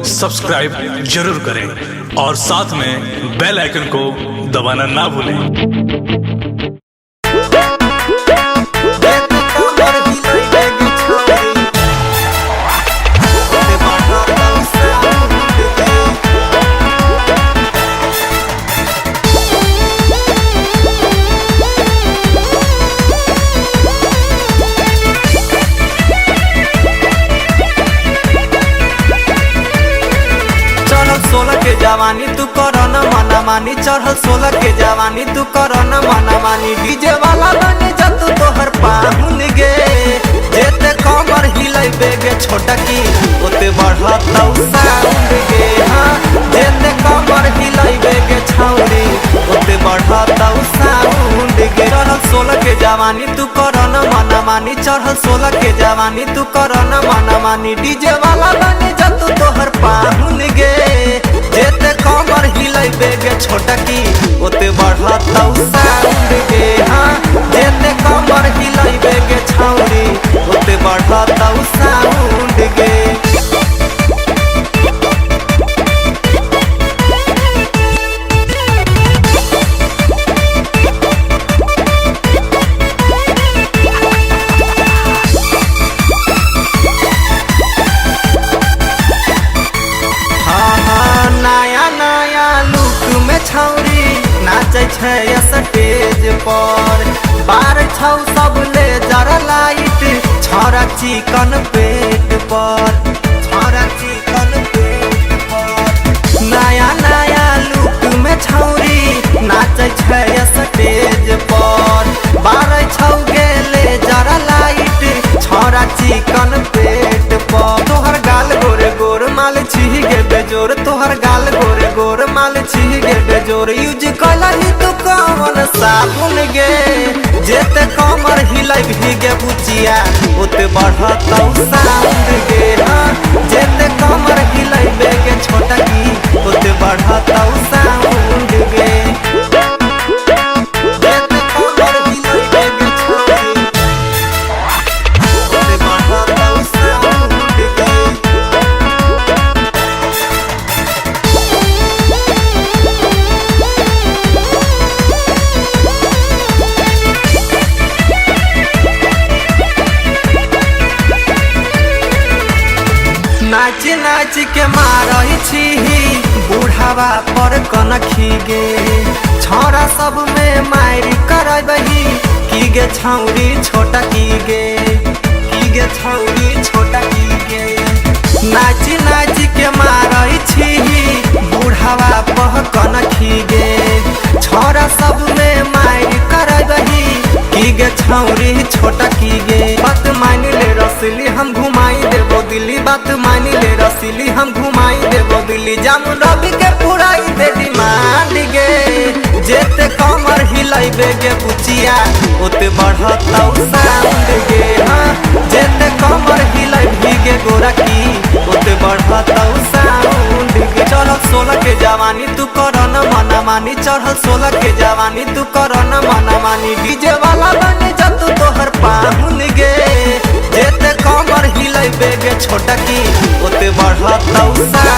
Subscribe जरूर करें और साथ में बेल आइकन को दबाना ना भूलें। जवानी तू करो न मना मानी, चढ़ल 16 के जवानी तू करो न मना मानी। डीजे वाला बने जब तू तोहर पाहुन गे, जेते कमर हिलैबे गे छोटा की ओते बढ़तौ साउंड गे। हाँ जेते कमर हिलैबे गे छौरी ओते बढ़तौ साउंड गे। चढ़ल 16 के जवानी तू करो न मना मानी, चढ़ल 16 के जवानी तू करो न मना मानी। डीजे वाला बने जब तू तोहर पाहुन गे, जेते कमर हिलैबे गे छोटा की ओते बढ़तौ साउंड गे। हाँ जेते कमर हिलैबे गे छौरी ओते बढ़तौ साउंड गे। नाचे छै स्टेज पर बार छौ सब ले जरा लाइट, छोरा चिकन पेट पर, छोरा चिकन पेट पर। नया नया लुक में छौरी नाचे छै स्टेज पर, बार छौ गेले जरा लाइट, छोरा चिकन पेट पर। तोहर गाल गोरे गोर माल छिही गे बेजोर, तोहर गाल गोरे गोर माल छिही गे बेजोर। यूज कलही तू कौन साबुन गे, जेते कमर हिलैबी गे बुचिया ओते बढ़तौ साउंड गे। हाँ जेते कमर हिलैबे गे छोटा की ओते बढ़तौ साउंड गे। जेते कमर हिलैबे गे छोटी ओते बढ़तौ साउंड गे। नाच नाच के मारही छी बूढ़ावा पर कनखी गे, छोरा सब में मारी करबही की गे छौरी छोटा की गे छौरी छोटा की गे। नाच नाच के मारही छी बूढ़ावा पर कनखी गे, छोरा सब में मारी करबही की गे छौरी छोटा की गे। बात मान ले रसली हम घुमाई देबो दिल्ली, बात मानी ले रसीली हम घुमाई देबो दिल्ली। जामु रवि के पुराई दे डिमांड गे, जेते कमर हिलैबे गे बुचिया ओते बढ़तौ साउंड गे। हाँ जेते कमर हिलैबी गे गोरा की ओते बढ़तौ साउंड गे। चढ़ल 16 के जवानी तू करो न मना मानी, चढ़ल 16 के जवानी तू करो न मना मानी। डीजे वाला बने जब तू तोहर पाहुन गे, जेते कमर हिलैबे गे छोटा की ओते बढ़तौ साउंड